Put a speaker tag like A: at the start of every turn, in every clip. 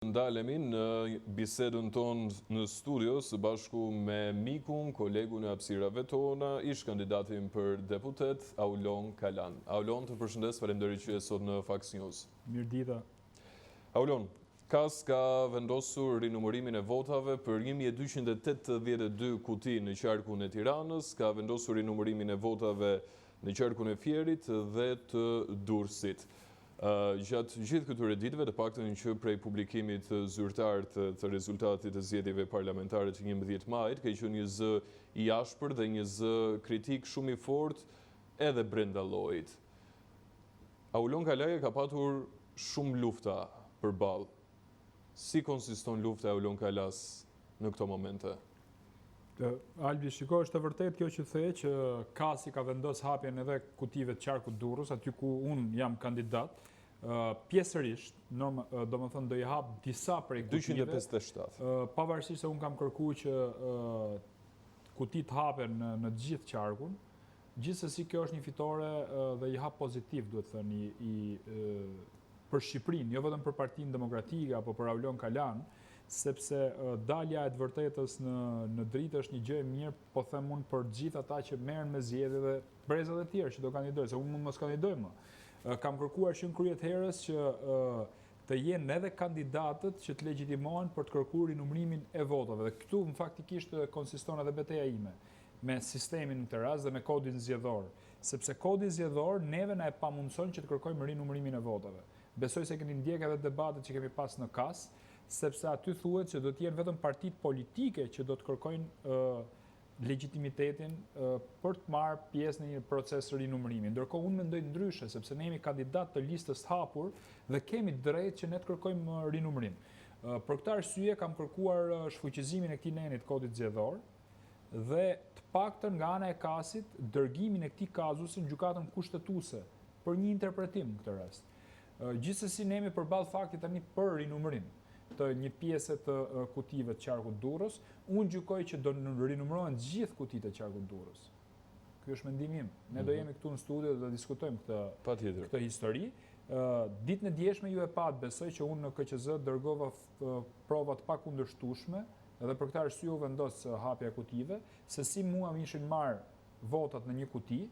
A: Ndalemi në bisedën tonë në studio së bashku me mikun, kolegun e hapësirave tona, ish kandidatin për deputet, Aulon Kalan. Aulon, të përshëndes, faleminderit që je sot në Fax News.
B: Mirëdita.
A: Aulon, KAS ka vendosur rinumërimin e votave për 1282 kuti në qarkun e Tiranës, ka vendosur rinumërimin e votave në qarkun e Fierit dhe të Durrësit. Gjatë gjithë këtyre ditëve, të paktën që prej publikimit zyrtar të rezultatit të zgjedhjeve parlamentare të 11 majit, ka qenë një zë i ashpër dhe një zë kritik shumë i fortë edhe brenda llojit. Aulon Kalaja ka patur shumë lufta përballë. Si konsiston lufta e Aulon Kalas në këto momente?
B: Albi, shiko, është e vërtet kjo që the që KAS-i ka vendos hapjen edhe kutive të qarkut Durrës, aty ku unë jam kandidat. Pjesërisht, do më thënë, do i hap disa prej kutive.
A: 257.
B: Pavarësisht se unë kam kërkuar që kutit hapen në gjithë qarkun, gjithsesi kjo është një fitore dhe i hap pozitiv, duhet thënë, për Shqipërinë, jo vetëm për Partinë Demokratike apo për Aulon Kalan, sepse dalja e të vërtetës në dritë është një gjë e mirë, po them unë për gjithë ata që merren me zgjedhje dhe brezat e tjerë që do kandidojnë, se unë mund mos kandidoj më. Kam kërkuar që në kryet herës që të jenë edhe kandidatët që të legjitimohen për të kërkuar rinumërimin e votave. Dhe këtu në faktikisht konsiston edhe betejë ime me sistemin në këtë rast dhe me kodin zgjedhor, sepse kodi zgjedhor neve na e pamundson që të kërkojmë rinumërimin e votave. Besoj se keni ndjek edhe debatet që kemi pas në KAS, sepse aty thuhet që do të jenë vetëm partitë politike që do të kërkojnë legjitimitetin për të marrë pjesë në një proces rinumërimi. Ndërkohë unë mendoj ndryshe, sepse ne jemi kandidat të listës të hapur dhe kemi drejt që ne të kërkojmë rinumërim. Për këtë arsye kam kërkuar shfuqizimin e këtij nenit kodit zgjedhor dhe të paktën nga ana e KAS-it dërgimin e këtij kazusi në gjykatën kushtetuese për një interpretim në këtë rast. Gjithsesi ne jemi përballë faktit tani për rinumërim të një pjesë të kutive të qarkut Durrës, unë gjykoj që do rinumërohen gjithë kutitë të qarkut Durrës. Ky është mendimi im. Ne do jemi këtu në studio dhe do diskutojmë këtë histori. Ditën e djeshme ju e pat, besoj që unë në KQZ dërgova prova të pakundërshtueshme dhe për këtë arsye u vendos hapja e kutive, se si mua më ishin marrë votat në një kuti,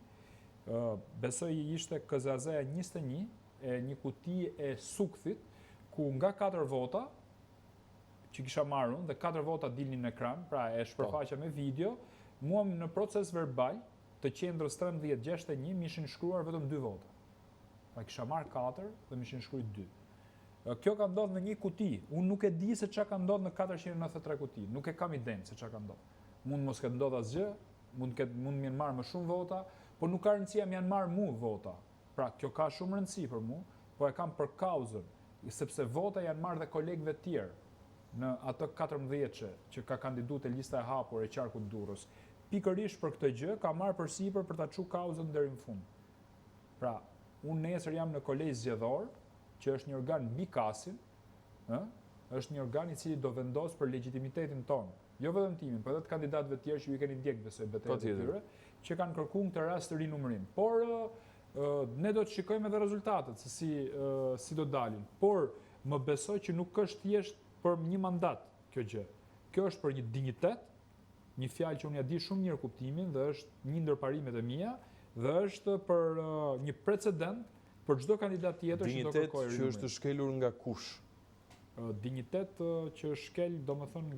B: besoj ishte KZZ 21, e një kuti e Sukthit, ku nga 4 vota që kisha marrë unë dhe 4 vota dilnin në ekran, pra e shpërfaqja me video, mua në proces verbal të qendrës 1361 më ishin shkruar vetëm 2 vota. Pra kisha marrë 4 dhe më ishin shkruar 2. Kjo ka ndodhur në një kuti. Unë nuk e di se çka ka ndodhur në 493 kuti. Nuk e kam idenë se çka ka ndodhur. Mund mos ketë ndodhur asgjë, mund më marrë më shumë vota, por nuk ka rëndësia më janë marrë mua vota. Pra kjo ka shumë rëndësi për mua, po e kam për kauzën, sepse vota janë marrë dhe kolegëve të tjerë në atë 14 që ka kandiduar te lista e hapur e qarkut Durrës. Pikërisht për këtë gjë ka marrë përsipër për ta çuar kauzën deri në fund. Pra, unë nesër jam në kolegj zgjedhor, që është një organ mbi KAS-in, është një organ i cili do vendos për legjitimitetin tonë, jo vetëm timin, por edhe të kandidatëve të tjerë që ju keni ndjek besoj betejën e tyre, që kanë kërkuar këtë rast të rinumërim. Por ne do të shikojmë edhe rezultatet, se si do dalin. Por më besoj që nuk është thjesht për një mandat kjo gjë. Kjo është për një dinjitet, një fjalë që unë ja di shumë mirë kuptimin dhe është një ndër parimet e mia dhe është për një precedent për çdo kandidat tjetër që do kërkojë rinumërim.
A: Dinjitet që është shkelur nga kush?
B: Dinjitet që është shkel, domethënë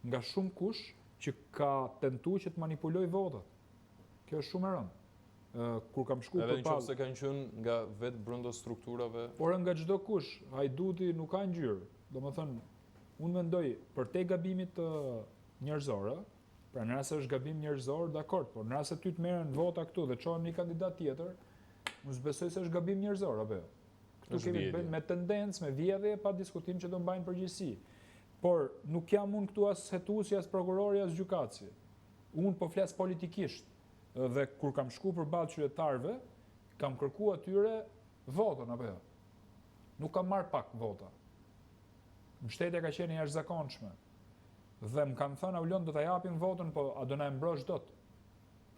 B: nga shumë kush që ka tentuar që të manipulojë votat. Kjo është shumë e rëndë. Kur kam shkuar
A: edhe nëse kanë qenë nga vetë brenda strukturave,
B: por nga çdo kush, hajduti nuk ka ngjyrë. Domethënë, unë mendoj për te gabimit njerëzor, pra në rast se është gabim njerëzor, dakord, por në rast se ty të merren vota këtu dhe çohen një kandidat tjetër, unë besoj se është gabim njerëzor apo jo. Këtu kemi të bëjmë me tendencë, me vjedhje pa diskutim që do mbajnë përgjegjësi. Por nuk jam unë këtu as hetuesi, as prokurori, as gjykatësi. Unë po flas politikisht. Dhe kur kam shku përballë qytetarëve, kam kërkuar atyre votën apo jo. Nuk kam marrë pak vota. Mbështetja ka qenë jashtëzakonshme. Dhe më kanë thënë Aulon do ta japim votën, po a do na e mbrosh dot?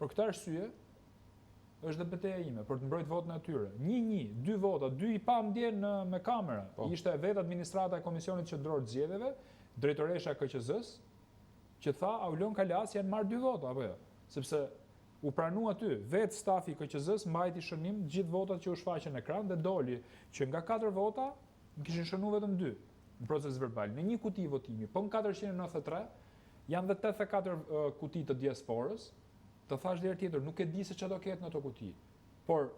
B: Për këtë arsye, është dhe betejë ime për të mbrojtur votën e tyre. 1-1, 2 vota, 2 i pa ndjen me kamera. Ishte vetë administrata e Komisionit Qendror të Zgjedhjeve, drejtoresha e KQZ-s, që tha Aulon Kalas janë marrë 2 vota apo jo? Sepse u pranu aty, vetë stafi i KQZ-s mbajti shënim gjithë votat që u shfaqen në ekran dhe doli që nga 4 vota kishin shënuar vetëm 2 në proces verbal. Në një kuti votimi, po në 493 janë dhe 84 kuti të diasporës. Të thash dhe herë tjetër, nuk e di se çfarë do ketë në ato kuti. Por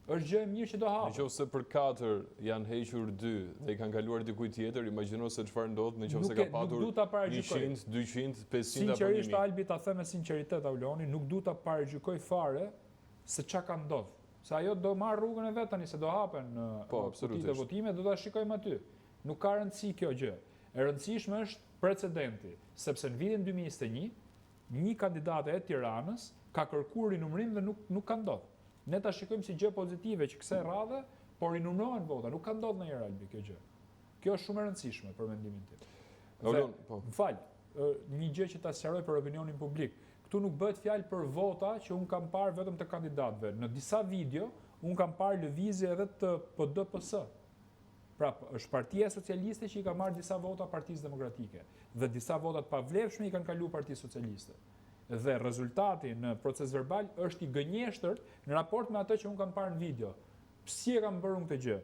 B: është gjë e mirë që do hapet.
A: Nëse për 4 janë hequr 2 dhe i kanë kaluar dikujt tjetër, imagjino se çfarë ndodh nëse ka patur 100, 200, 500 apo 1000.
B: Sinqerisht Albi, ta them me sinqeritet Auloni, nuk du ta parajgjykoj fare se çka ka ndodhur. Se ajo do marr rrugën e vet tani se do hapen kutitë e votime, do ta shikojmë aty. Nuk ka rëndësi kjo gjë. E rëndësishme është precedenti, sepse në vitin 2021 një kandidate e Tiranës ka kërkuar rinumërim dhe nuk ka ndodhur. Ne ta shikojmë si gjë pozitive që kësaj radhe, por rinumërohen vota, nuk ka ndodhur ndonjëherë Albi kjo gjë. Kjo është shumë e rëndësishme për mendimin tim. M'fal, një gjë që ta sqaroj për opinionin publik. Këtu nuk bëhet fjalë për vota që un kam parë vetëm të kandidatëve. Në disa video un kam parë lëvizje edhe të PDPS. Pra, është Partia Socialiste që i ka marrë disa vota Partisë Demokratike dhe disa vota të pavlefshme i kanë kaluar Partisë Socialiste. Dhe rezultati në proces verbal është i gënjeshtërt në raport me atë që unë kam parë në video. Si e kam bërë unë këtë gjë?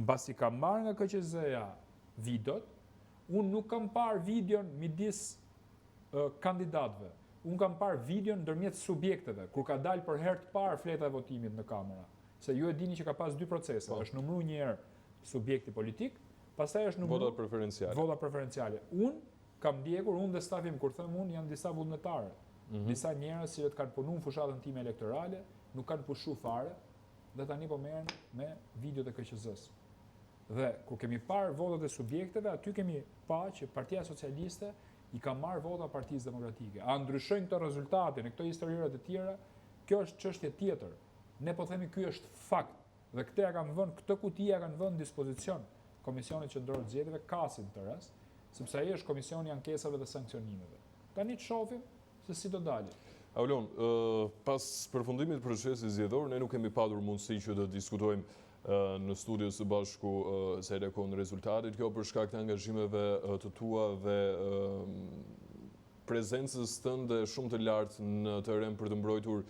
B: Mbasi kam marrë nga KQZ-ja videot, unë nuk kam parë videon midis kandidatëve. Unë kam parë videon ndërmjet subjekteve, kur ka dalë për herë të parë fleta e votimit në kamera. Se ju e dini që ka pas 2 procese, është numëruar një herë subjekti politik, pastaj është numëruar vota preferenciale. Unë kam ndjekur, unë dhe stafi im, kur them unë, janë disa vullnetare. Disa njerëz që kanë punuar në fushatën time elektorale, nuk kanë pushuar fare dhe tani po merren me videot e KQZ-s. Dhe kur kemi parë votat e subjekteve, aty kemi pa që Partia Socialiste i ka marrë vota Partisë Demokratike. A ndryshojnë këto rezultate në këto historirat e tjera? Kjo është çështje tjetër. Ne po themi ky është fakt dhe këtë kuti ja kanë vënë në dispozicion Komisionit Qendror të Zgjedhjeve KAS-in të rast, sepse ai është komisioni i ankesave dhe sanksionimeve. Tani të shohim se si do dalë.
A: Aulon, pas përfundimit të procesit zgjedhor, ne nuk kemi patur mundësi që të diskutojmë në studio së bashku se rekon rezultatit. Kjo për shkak të angazhimeve të tua dhe prezencës tënde shumë të lartë në terren për të mbrojtur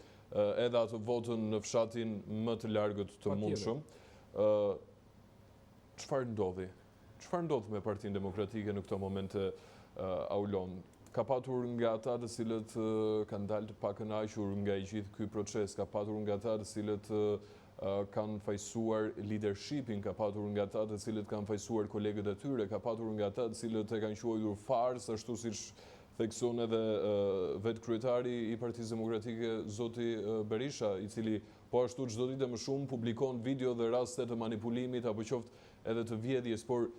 A: edhe atë votën në fshatin më të largët të mundshëm. Çfarë ndodhi? Çfarë ndodh me Partinë Demokratike në këto momente, Aulon? Ka patur nga ata të cilët kanë dalë të pakënaqur nga i gjithë ky proces, ka patur nga ata të cilët kanë fajsuar leadershipin, ka patur nga ata të cilët kanë fajsuar kolegët e tyre, ka patur nga ata të cilët e kanë quajtur fars, ashtu siç thekson edhe vetë kryetari i Partisë Demokratike, zoti Berisha, i cili po ashtu çdo ditë më shumë publikon video dhe raste të manipulimit apo qoftë edhe të vjedhjes, por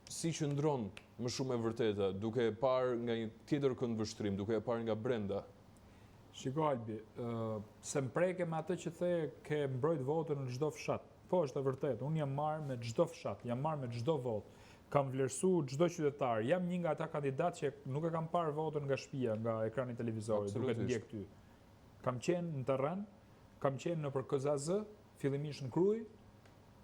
A: si qëndron më shumë e vërteta, duke e parë nga një tjetër këndvështrim, duke e parë nga brenda?
B: Shiko Albi, se mpreke me atë që the ke mbrojt votën në çdo fshat. Po, është e vërtet, unë jam marrë me çdo fshat, jam marrë me çdo votë. Kam vlerësuar çdo qytetar. Jam një nga ata kandidatë që nuk e kam parë votën nga shtëpia, nga ekrani televizorit, duke të ndjek ty. Kam qenë në terren, kam qenë nëpër KZZ, fillimisht në Krujë,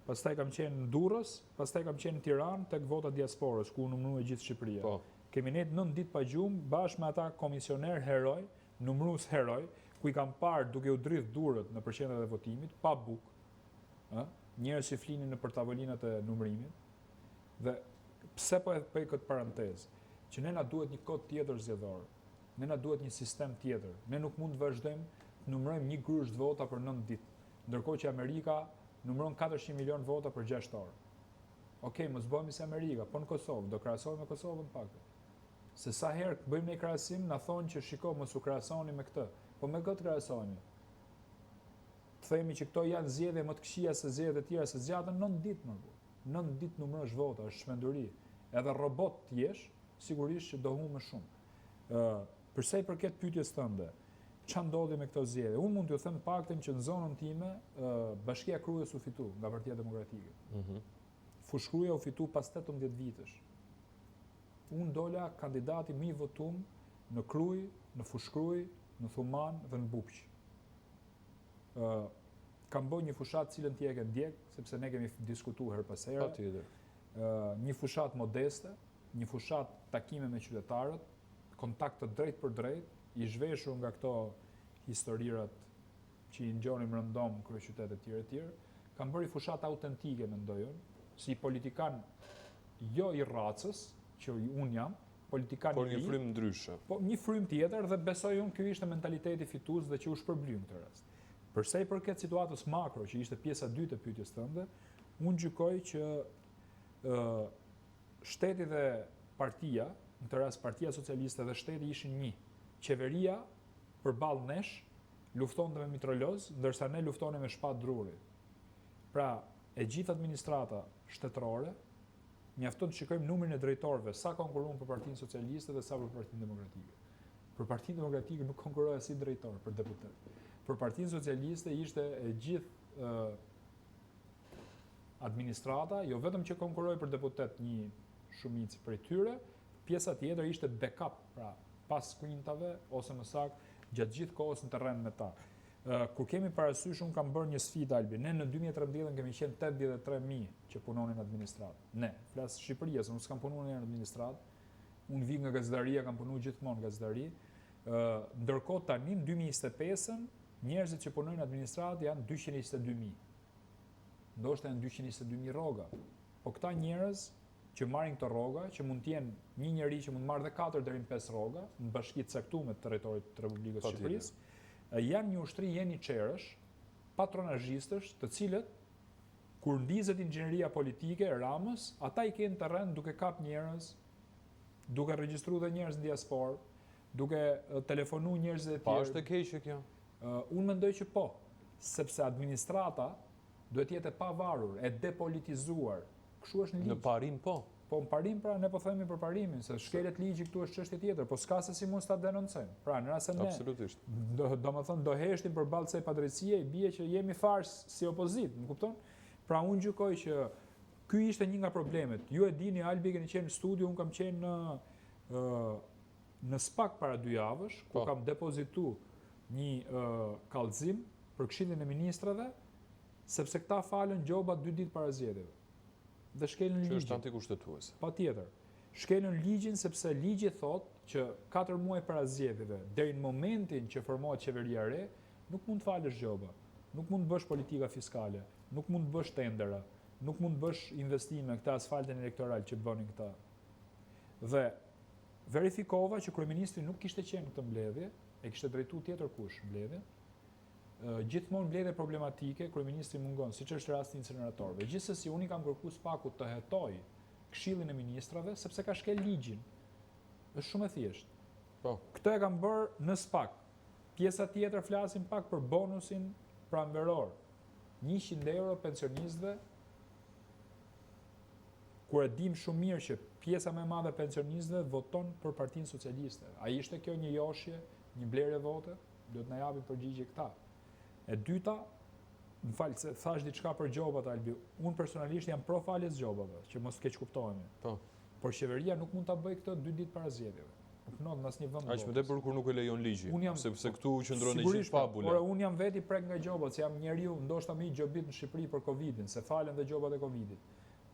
B: pastaj kam qenë në Durrës, pastaj kam qenë në Tiranë tek vota diasporës, ku numëruar gjithë Shqipëria.
A: Po.
B: Kemi ne 9 ditë pa gjumë bashkë me ata komisioner heroj, numërues heroj, ku i kam parë duke u dridh durët në përqendrat e votimit, pa bukë, njerëz që flinin nëpër tavolinat e numërimit. Dhe pse po e bëj këtë parantezë? Që ne na duhet një kod tjetër zgjedhor. Ne na duhet një sistem tjetër. Ne nuk mund të vazhdojmë të numërojmë një grusht vota për 9 ditë, ndërkohë që Amerika numëron 400 milion vota për 6 orë. Okej, mos bëhemi si Amerika, po në Kosovë, do krahasohemi me Kosovën pak. Se sa herë bëjmë një krahasim, na thonë që shiko mos u krahasoni me këtë. Po me këtë krahasohemi. Themi që këto janë zgjedhje më të këqija se zgjedhjet e tjera, se zgjatën 9 ditë më. 9 ditë numërosh vota, është shmenduri. Edhe robot të jesh, sigurisht që do humbë më shumë. Përsa i përket pyetjes tënde, ç'a ndodhi me këto zgjedhje? Unë mund t'ju them paktën që në zonën time Bashkia Krujës u fitu nga Partia Demokratike. Fushkruja u fitu pas 18 vitesh. Unë dola kandidati më i votuar në Krujë, në Fushkruj, në Thuman dhe në Bupq. kam bërë një fushat cilën ti e ke ndjek, sepse ne kemi diskutuar her pas here.
A: Patjetër.
B: Një fushat modeste, një fushat takime me qytetarët, kontakt të drejt për drejt, i zhveshur nga këto historirat që i ngjonin rëndom kryeqytet e tjerë. Kam bërë fushat autentike, mendoj unë, si politikan jo i racës, që unë jam, politikan
A: Por një frym ndryshe.
B: Po një frym tjetër dhe besoj unë ky ishte mentaliteti fitues dhe që u shpërbly në këtë rast. Përsa i përket situatës makro, që ishte pjesa 2 e pyetjes tënde, unë gjykoj që shteti dhe partia, në këtë rast Partia Socialiste dhe shteti ishin një. Qeveria përballë nesh luftonte me mitroloz, ndërsa ne luftonim me shpatë druri. Pra, e gjithë administrata shtetërore, mjafton të shikojmë numrin e drejtorëve, sa konkurruan për Partinë Socialiste dhe sa për Partinë Demokratike. Për Partinë Demokratike nuk konkurroi as drejtor për deputet. Për Partinë Socialiste ishte e gjithë administrata, jo vetëm që konkurroi për deputet një shumicë prej tyre, pjesa tjetër ishte backup, pra pas skuintave ose më saktë gjatë gjithë kohës në terren me ta. Kur kemi parasysh, unë kam bërë një sfidë, Albi. Ne në 2013 kemi qenë 83.000 që punonin në administratë. Ne, flas Shqipëria, se unë s'kam punuar në administratë. Unë vi nga gazetaria, kam punuar gjithmonë në gazetari. Ndërkohë tani në 2025-ën njerëzit që punojnë në administratë janë 222.000. Ndoshta janë 222.000 rroga. Po këta njerëz që marrin këto rroga, që mund të jenë një njeri që mund marrë dhe 4 deri në 5 rroga në bashkitë caktuar të territorit të Republikës së Shqipërisë, janë një ushtri jeni qerësh, patronazhistësh, të cilët kur ndizet inxhinieria politike e Ramës, ata i kenë terren duke kap njerëz, duke regjistruar dhe njerëz në diasporë, duke telefonu njerëz e tjerë.
A: Pa është e keqe kjo?
B: Unë mendoj që po, sepse administrata duhet jetë e pavarur, e depolitizuar. Kështu është në ligj.
A: Në parim po.
B: Po në parim, pra ne po themi për parimin, se shkelet ligji këtu është çështje tjetër, po s'ka se si mund ta denoncojmë. Pra në rast se ne
A: Absolutisht.
B: do heshtim përballë kësaj padrejtësie, i bie që jemi fars si opozitë, më kupton? Pra unë gjykoj që ky ishte një nga problemet. Ju e dini, Albi, keni qenë në studio, unë kam qenë në SPAK para 2 javësh, ku kam depozitu një kallëzim për Këshillin e Ministrave, sepse këta falën gjoba 2 ditë para zgjedhjeve. Dhe shkelën ligjin.
A: Që është antikushtetuese.
B: Patjetër. Shkelën ligjin sepse ligji thotë që 4 muaj para zgjedhjeve, deri në momentin që formohet qeveria e re, nuk mund të falësh gjoba. Nuk mund të bësh politika fiskale, nuk mund të bësh tendera, nuk mund të bësh investime këta asfaltin elektoral që bënin këta. Dhe verifikova që kryeministri nuk kishte qenë në këtë mbledhje, e kishte drejtuar tjetër kush mbledhje. Gjithmonë mbledhje problematike, kryeministri mungon, siç është rasti i incineratorëve. Gjithsesi unë kam kërkuar SPAK-ut të hetoj Këshillin e Ministrave sepse ka shkel ligjin. Është shumë e thjeshtë.
A: Po.
B: Këtë e kam bërë në SPAK. Pjesa tjetër flasim pak për bonusin pranveror. 100 euro pensionistëve. Kur e dim shumë mirë që pjesa më e madhe e pensionistëve voton për Partinë Socialiste. A ishte kjo një joshje, një blerje vote? Duhet na japin përgjigje këta. E dyta, më falë se thash diçka për gjobat, Albi. Unë personalisht jam pro faljes gjobave, që mos keq kuptohemi.
A: Po.
B: Por qeveria nuk mund ta bëjë këtë 2 ditë para zgjedhjeve. Nuk ndodh në asnjë vend.
A: Aq më tepër kur nuk e lejon ligji, sepse këtu qëndron e gjithë
B: fabula.
A: fabula.
B: Por unë jam veti prek nga gjobat, se jam njeriu ndoshta më i gjobit në Shqipëri për Covidin, se falen dhe gjobat e Covidit.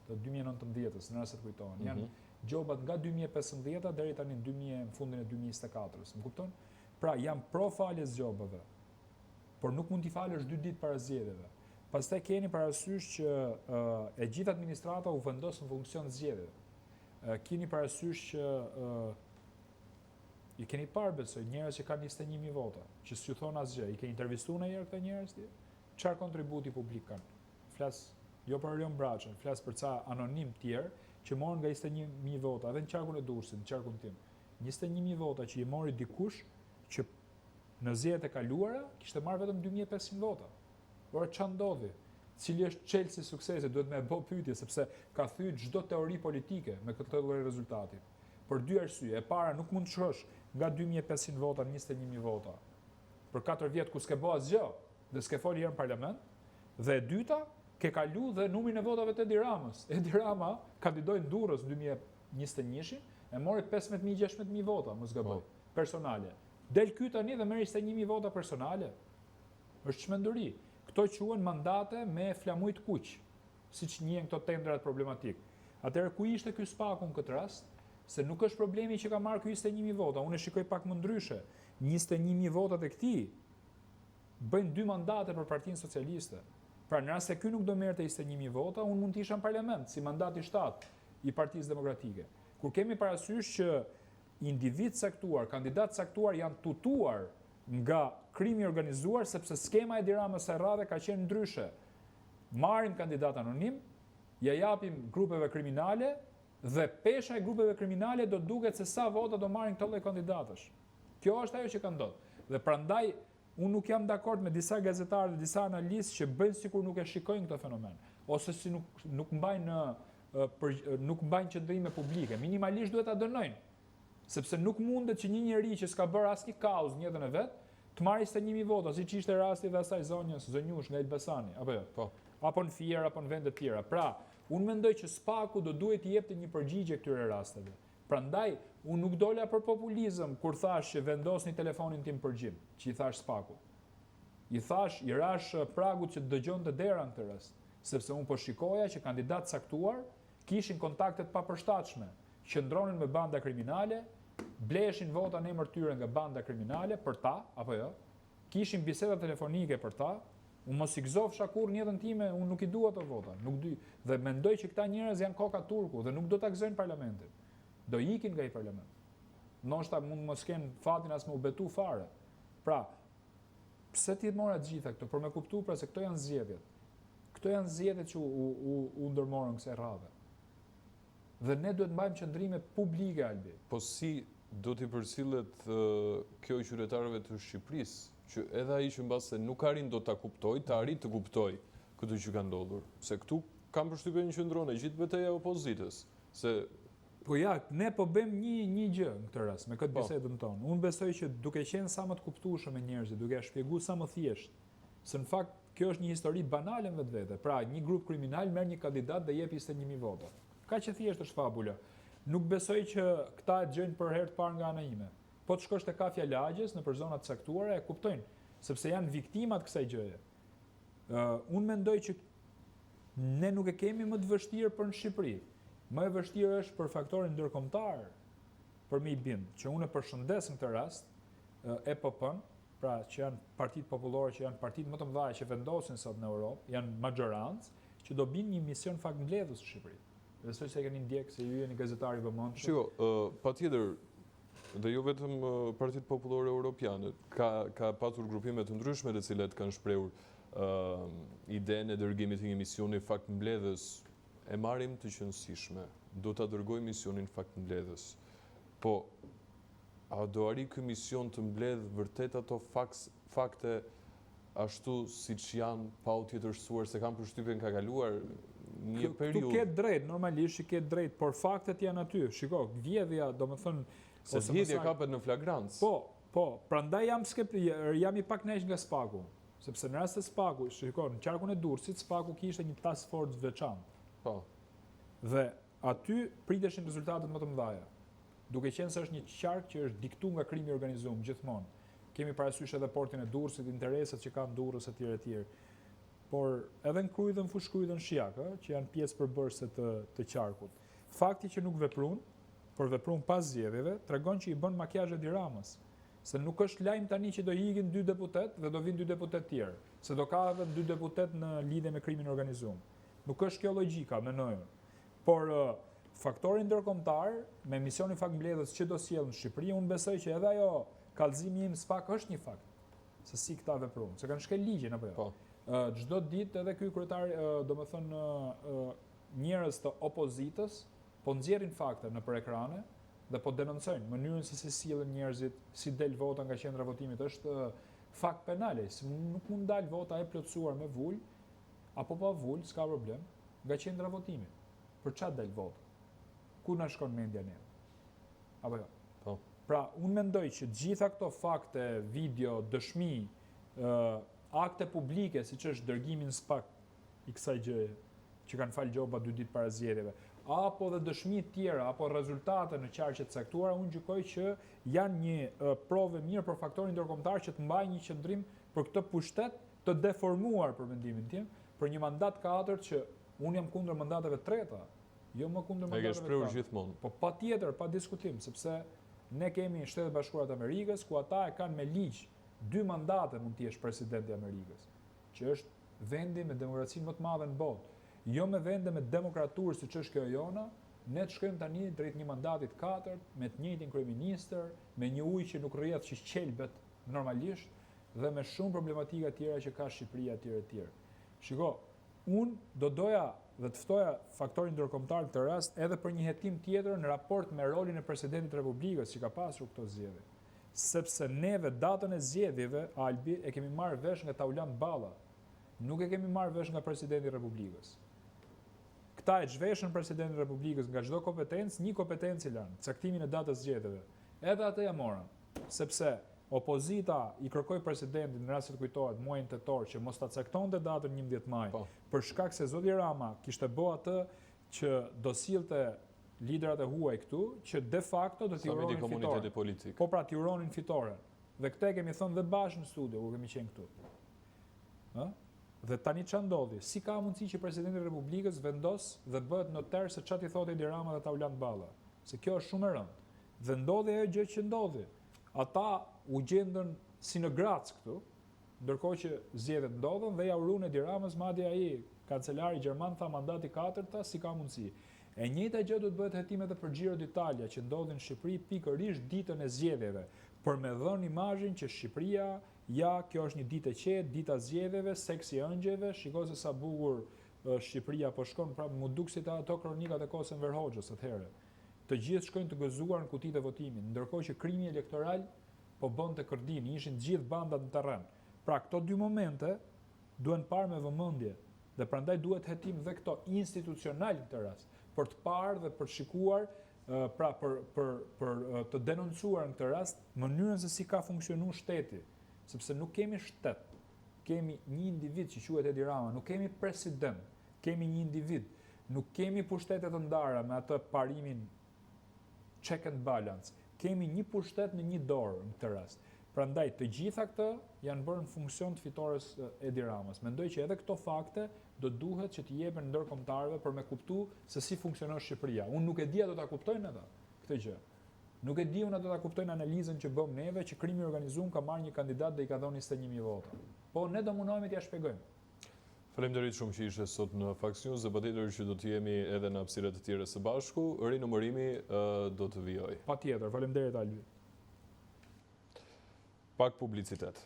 B: Të 2019-s, në rast se të kujtohen. Janë gjobat nga 2015 deri tani në fundin e 2024-s. Më kupton? Pra jam pro faljes gjobave. Por nuk mund t'i falësh 2 ditë para zgjedhjeve. Pastaj keni parasysh që e gjithë administrata u vendos në funksion zgjedhjeve. Keni parasysh që i keni parë besoj njerëz që kanë 21.000 vota, që s'ju thon asgjë. I keni intervistuar ndonjëherë këta njerëz ti? Çfarë kontributi publik kanë? Flas jo për Orion Braçën, flas për ca anonim tjerë që morën nga 21.000 vota, edhe në qarkun e Durrësit, në qarkun tim. 21.000 vota që i mori dikush që në zgjedhjet e kaluara kishte marrë vetëm 2.500 vota. Ora çfarë ndodhi? Cili është çelësi i suksesit? Duhet më bë pyetje sepse ka thyer çdo teori politike me këtë lloj rezultati. Për 2 arsye. E para, nuk mund të shkosh nga 2.500 vota në 21.000 vota. Për 4 vjet ku s'ke bë asgjë, dhe s'ke folë herë në parlament. Dhe e dyta, ke kalu dhe numrin e votave të Edi Ramës. Edi Rama kandidoi në Durrës 2021-shin, e mori 15.000-16.000 vota, mos gaboj, personale. Del ky tani dhe merr 21.000 vota personale. Është çmenduri. Këto quhen mandate me flamujt kuq, siç njihen këto tendrat problematik. Atëherë ku ishte ky SPAK-u në këtë rast? Se nuk është problemi që ka marrë ky 21.000 vota, unë e shikoj pak më ndryshe. 21.000 votat e këtij bëjnë 2 mandate për Partinë Socialiste. Pra në rast se ky nuk do merrte 21.000 vota, unë mund të isha në parlament si mandati 7 i Partisë Demokratike. Kur kemi parasysh që individ caktuar, kandidat caktuar janë tutuar nga krimi organizuar sepse skema e Diramës së radhe ka qenë ndryshe. Marrim kandidat anonim, ja japim grupeve kriminale dhe pesha e grupeve kriminale do duket se sa vota do marrin këto lloj kandidatësh. Kjo është ajo që ka ndodhur. Dhe prandaj unë nuk jam dakord me disa gazetarë dhe disa analistë që bëjnë sikur nuk e shikojnë këtë fenomen, ose si nuk mbajnë qëndrime publike. Minimalisht duhet ta dënojnë, sepse nuk mundet që një njeri që s'ka bërë asnjë kauzë në jetën e vet të marrë 21.000 vota, siç ishte rasti dhe asaj zonjës Zënjush nga Elbasani, apo jo?
A: Po.
B: Apo në Fier, apo në vende të tjera. Pra, unë mendoj që SPAK-u do duhet të jepte një përgjigje këtyre rasteve. Prandaj, unë nuk dola për populizëm kur thash që vendosni telefonin tim përgjim, që i thash SPAK-u. I thash, i rash pragut që dëgjonte dera në këtë rast, sepse unë po shikoja që kandidatë caktuar kishin kontaktet papërshtatshme, qëndronin me banda kriminale, bleshin vota në emër tyre nga banda kriminale për ta, apo jo, kishin biseda telefonike për ta. Unë mos i gëzofsha kurrë në jetën time, unë nuk i dua ato vota, nuk di, dhe mendoj që këta njerëz janë koka turku dhe nuk do ta gëzojnë parlamentin. Do ikin nga i parlament. Ndoshta mund mos kenë fatin as më u betu fare. Pra, pse ti mora të gjitha këto? Për me kuptu pra se këto janë zgjedhjet. Këto janë zgjedhjet që u ndërmorën kësaj radhe. Dhe ne duhet mbajmë qëndrime publike, Albi.
A: Po si do t'i përcillet kjo qytetarëve të Shqipërisë, që edhe ai që mbase nuk arrin do ta kuptoj, të arrit të kuptoj këtë që ka ndodhur. Se këtu kam përshtypjen që ndronë gjithë betejë e opozitës. Se
B: po ja, ne po bëjmë një gjë në këtë rast me këtë bisedën tonë. Unë besoj që duke qenë sa më të kuptueshëm me njerëzit, duke ia shpjeguar sa më thjesht, se në fakt kjo është një histori banale në vetvete. Pra, një grup kriminal merr një kandidat dhe jep 21.000 vota. Kaq e thjesht është fabula. Nuk besoj që këta e gjejnë për herë të parë nga ana ime. Po të shkosh te kafja lagjes në për zonat caktuara e kuptojnë, sepse janë viktimat kësaj gjëje. Unë mendoj që ne nuk e kemi më të vështirë për në Shqipëri. Më e vështirë është për faktorin ndërkombëtar, për me i bind, që unë e përshëndes në këtë rast, EPP-n, pra që janë partitë popullore, që janë partitë më të mëdha që vendosin sot në Europë, janë majorancë, që do bind një mision fakt mbledhës në Shqipëri. Besoj se e keni ndjek se ju jeni gazetari vëmendshëm.
A: Shiko, patjetër, dhe jo vetëm Partitë Popullore Europiane, ka patur grupime të ndryshme të cilat kanë shprehur idenë e dërgimit të një misioni fakt mbledhës. E marrim të qëndësishme, do ta dërgoj misionin fakt mbledhës. Po, a do arri ky mision të mbledh vërtet ato fakte ashtu siç janë pa u tjetërsuar, se kam përshtypjen ka kaluar një periudhë.
B: Tu ke drejt, normalisht ke drejt, por faktet janë aty. Shiko, vjedhja, domethënë,
A: se vjedhja kapet në flagrancë.
B: Po, prandaj jam i pak kënaq nga SPAK-u, sepse në rast të SPAK-u, shiko, në qarkun e Durrësit, SPAK-u kishte një task force veçantë.
A: Po.
B: Dhe aty priteshin rezultatet më të mëdha. Duke qenë se është një qark që është diktuar nga krimi i organizuar gjithmonë. Kemi parasysh edhe portin e Durrësit, interesat që kanë Durrës etj. Por edhe në Krujë dhe në Fushkruj dhe në Shijak, që janë pjesë përbërëse të qarkut. Fakti që nuk veprun, por veprun pas zgjedhjeve, tregon që i bën makjazh Edi Ramës. Se nuk është lajm tani që do ikin 2 deputet dhe do vinë 2 deputet tjerë, se do ka edhe 2 deputet në lidhje me krimin organizuar. Nuk është kjo logjika, mendoj. Por faktori ndërkombëtar me misionin fakt mbledhës që do sjell në Shqipëri, unë besoj që edhe ajo kallëzimi im SPAK është një fakt. Se si këta veprojnë, se kanë shkel ligjin apo jo.
A: Po.
B: Çdo ditë edhe ky kryetar, domethënë njerëz të opozitës po nxjerrin fakte nëpër ekrane dhe po denoncojnë mënyrën se si sillen njerëzit, si del vota nga qendra votimit, është fakt penale, si nuk mund dal vota e plotësuar me vul apo pa vul, s'ka problem, nga qendra votimit. Për çfarë del vota? Ku na shkon mendja ne? Apo jo?
A: Po.
B: Pra, unë mendoj që gjitha këto fakte, video, dëshmi, akte publike, siç është dërgimi në SPAK i kësaj gjëje, që kanë falë gjoba 2 ditë para zgjedhjeve, apo dhe dëshmi të tjera, apo rezultate në qarqet caktuara, unë gjykoj që janë një provë mirë për faktorin ndërkombëtar që të mbajë një qëndrim për këtë pushtet të deformuar për mendimin tim, për një mandat 4 që unë jam kundër mandateve treta, jo më kundër mandateve 4.
A: E ke shprehur gjithmonë.
B: Po patjetër, pa diskutim, sepse ne kemi Shtetet Bashkuara të Amerikës, ku ata e kanë me ligj 2 mandate mund të jesh presidenti i Amerikës, që është vendi me demokracinë më të madhe në botë. Jo me vende me demokraturë siç është kjo jona, ne të shkojmë tani drejt një mandatit 4, me të njëjtin kryeministër, me një ujë që nuk rrjedh që qelbet normalisht dhe me shumë problematika tjera që ka Shqipëria etj. Shiko, unë do doja dhe të ftoja faktorin ndërkombëtar në këtë rast edhe për një hetim tjetër në raport me rolin e presidentit të Republikës që ka pasur këto zgjedhje. Sepse neve datën e zgjedhjeve, Albi, e kemi marrë vesh nga Taulant Balla. Nuk e kemi marrë vesh nga presidenti i Republikës. Këta e zhveshën presidentin e Republikës nga çdo kompetencë, një kompetencë lanë, caktimin e datës zgjedhjeve. Edhe atë ja morën, sepse opozita i kërkoi presidentin në rast se kujtohet muajin tetor që mos ta caktonte datën 11 maj, për shkak se zoti Rama kishte bë atë që do sillte liderat e huaj këtu, që de facto do t'i uronin
A: komuniteti politik.
B: Po pra t'i uronin fitoren. Dhe këtë kemi thënë dhe bashkë në studio, ku kemi qenë këtu. Dhe tani ç'a ndodhi? Si ka mundësi që presidenti i Republikës vendos dhe bëhet notar se ç'a i thotë Edi Rama dhe Taulant Balla? Se kjo është shumë e rëndë. Dhe ndodhi ajo gjë që ndodhi. Ata u gjendën si në Grac këtu, ndërkohë që zgjedhjet ndodhen dhe ja urun Edi Ramës, madje ai kancelari gjerman tha mandati 4 si ka mundësi. E njëjta gjë do të bëhet hetim edhe për Giro d'Italia që ndodhin në Shqipëri pikërisht ditën e zgjedhjeve, për me dhënë imazhin që Shqipëria, ja, kjo është një ditë e qetë, dita e zgjedhjeve, seksi ëngjëve, shiko se sa bukur Shqipëria po shkon, pra mu duk si ato kronikat e kohës Enver Hoxhës atëherë. Të gjithë shkojnë të gëzuar në kutitë e votimit, ndërkohë që krimi elektoral po bënte kërdin, ishin të gjithë bandat në terren. Pra këto dy momente duhen parë me vëmendje dhe prandaj duhet hetim dhe këto institucional në këtë rast, për të parë dhe për të shikuar, pra për të denoncuar në këtë rast mënyrën se si ka funksionuar shteti, sepse nuk kemi shtet, kemi një individ që quhet Edi Rama, nuk kemi president, kemi një individ, nuk kemi pushtete të ndara me atë parimin check and balance, kemi një pushtet në një dorë në këtë rast. Prandaj të gjitha këtë janë bërë në funksion të fitores Edi Ramës. Mendoj që edhe këto fakte do duhet që t'i jepen ndërkombëtarëve për me kuptu se si funksionon Shqipëria. Unë nuk e di a do ta kuptojnë ata këtë gjë. Nuk e di unë a do ta kuptojnë analizën që bëm neve që krimi organizuar ka marrë një kandidat dhe i ka dhënë 21.000 vota. Po ne do mundohemi t'ia shpjegojmë.
A: Faleminderit shumë që ishe sot në Faks News dhe patjetër që do të jemi edhe në hapësira të tjera së bashku. Rinumërimi do të vijojë.
B: Patjetër, faleminderit Albi.
A: Pak publicitet.